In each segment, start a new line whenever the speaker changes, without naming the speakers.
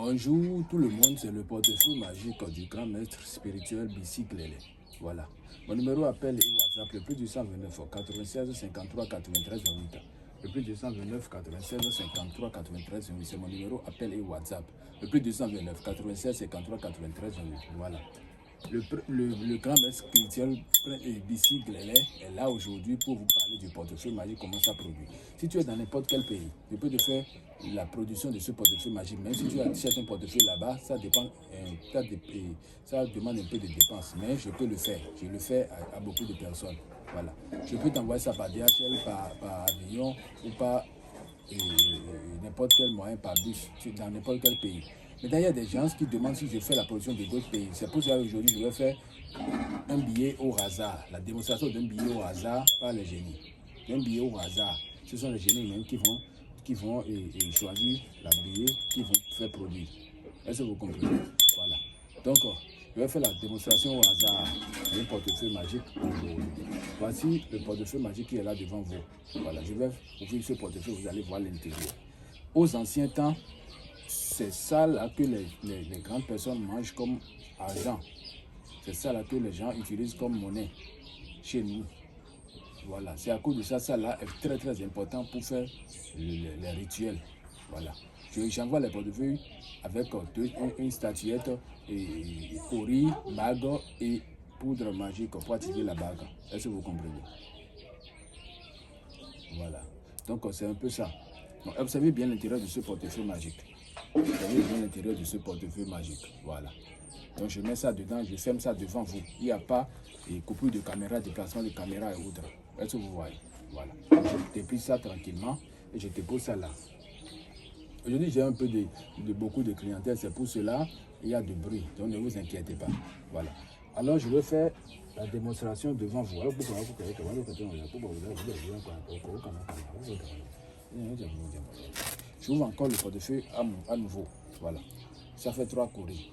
Bonjour tout le monde, c'est le portefeuille magique du grand maître spirituel Bissi Glele. Voilà. Mon numéro appel et WhatsApp, le plus du 129 96 53 93 28. Le plus du 129 96 53 93 28. C'est mon numéro appel et WhatsApp. Le plus du 129 96 53 93 28. Voilà. Le grand maître spirituel Bissi Glele est là aujourd'hui pour vous parler du portefeuille magique, comment ça produit. Si tu es dans n'importe quel pays, je peux te faire la production de ce portefeuille magique. Même si tu achètes un portefeuille là-bas, ça dépend, ça demande un peu de dépenses. Mais je peux le faire. Je le fais à beaucoup de personnes. Voilà. Je peux t'envoyer ça par DHL, par avion ou par n'importe quel moyen, par bus, dans n'importe quel pays. Mais d'ailleurs, il y a des gens qui demandent si je fais la production de d'autres pays. C'est pour ça qu'aujourd'hui, je vais faire un billet au hasard. La démonstration d'un billet au hasard par les génies. Un billet au hasard. Ce sont les génies même qui vont choisir la billet qu'ils vont faire produire. Est-ce que vous comprenez? Voilà. Donc, je vais faire la démonstration au hasard d'un portefeuille magique. Voici le portefeuille magique qui est là devant vous. Voilà, je vais ouvrir ce portefeuille, vous allez voir l'intérieur. Aux anciens temps, c'est ça là que les grandes personnes mangent comme argent. C'est ça là que les gens utilisent comme monnaie chez nous. Voilà, c'est à cause de ça, ça là est très très important pour faire les rituels. Voilà. J'envoie les portefeuilles avec une statuette, cori, bague et poudre magique pour activer la bague. Est-ce que vous comprenez? Voilà. Donc c'est un peu ça. Donc, observez bien l'intérieur de ce portefeuille magique. Observez bien l'intérieur de ce portefeuille magique. Voilà. Donc je mets ça dedans, je ferme ça devant vous. Il n'y a pas de coupure de caméra, déplacement de caméra et autres. Est-ce que vous voyez? Voilà. Je déplie ça tranquillement et je dépose ça là. Aujourd'hui, j'ai un peu beaucoup de clientèle, c'est pour cela il y a du bruit. Donc ne vous inquiétez pas. Voilà. Alors je vais faire la démonstration devant vous. J'ouvre encore le portefeuille à nouveau. Voilà. Ça fait 3 courriers.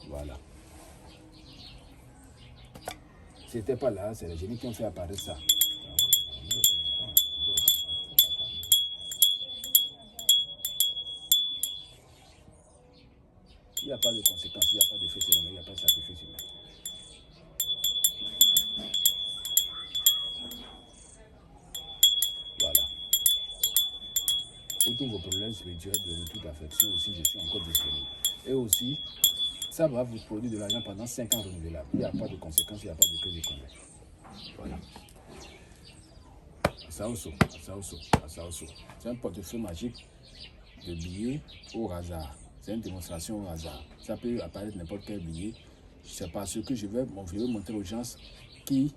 Voilà. C'était pas là, c'est les génies qui ont fait apparaître ça. Il n'y a pas de conséquences, il n'y a pas d'effet secondaire, il n'y a pas de sacrifice humain. Voilà. Pour tous vos problèmes spirituels, de toute affection aussi, je suis encore disponible. Et aussi, ça va vous produire de l'argent pendant 5 ans renouvelable. Il n'y a pas de conséquences, il n'y a pas de crise de commerce. Voilà. Asaoso. C'est un portefeuille magique de billets au hasard. C'est une démonstration au hasard. Ça peut apparaître n'importe quel billet. C'est parce que je vais montrer aux gens qui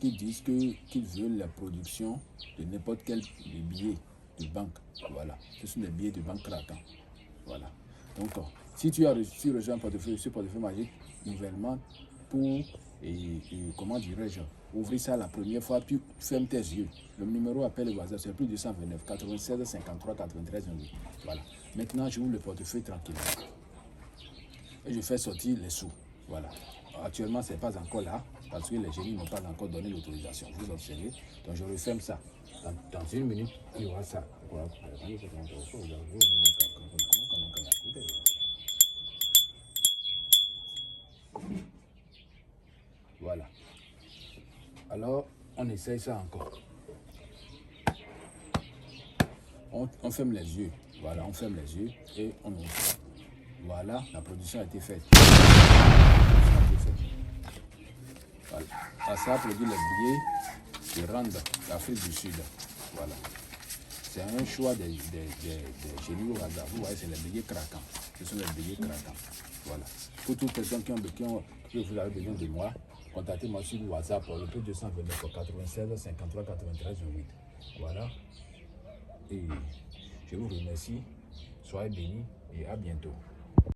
disent qu'ils veulent la production de n'importe quel billet de banque. Voilà. Ce sont des billets de banque craquants. Voilà. Donc, si tu as reçu un portefeuille, ce portefeuille magique, nouvellement, pour, comment dirais-je, ouvrir ça la première fois, tu fermes tes yeux. Le numéro appel et WhatsApp, c'est plus de 129 96 53 93 28. Voilà. Maintenant, je ouvre le portefeuille tranquillement. Et je fais sortir les sous. Voilà. Actuellement, ce n'est pas encore là, parce que les génies n'ont pas encore donné l'autorisation. Vous observez. Donc, je referme ça. Dans 1 minute, il y aura ça. Voilà. Alors, on essaye ça encore. On ferme les yeux. Voilà, on ferme les yeux et on ouvre. Voilà, la production a été faite. Voilà. Ça a produit les billets de Rwanda, d'Afrique du Sud. Voilà. C'est un choix des génies au hasard. Vous voyez, c'est les billets craquants. Ce sont les billets craquants. Voilà. Pour toutes les personnes qui vous avez besoin de moi, contactez-moi sur le WhatsApp, le plus 229 96 53 93 28. Voilà. Et je vous remercie. Soyez bénis et à bientôt.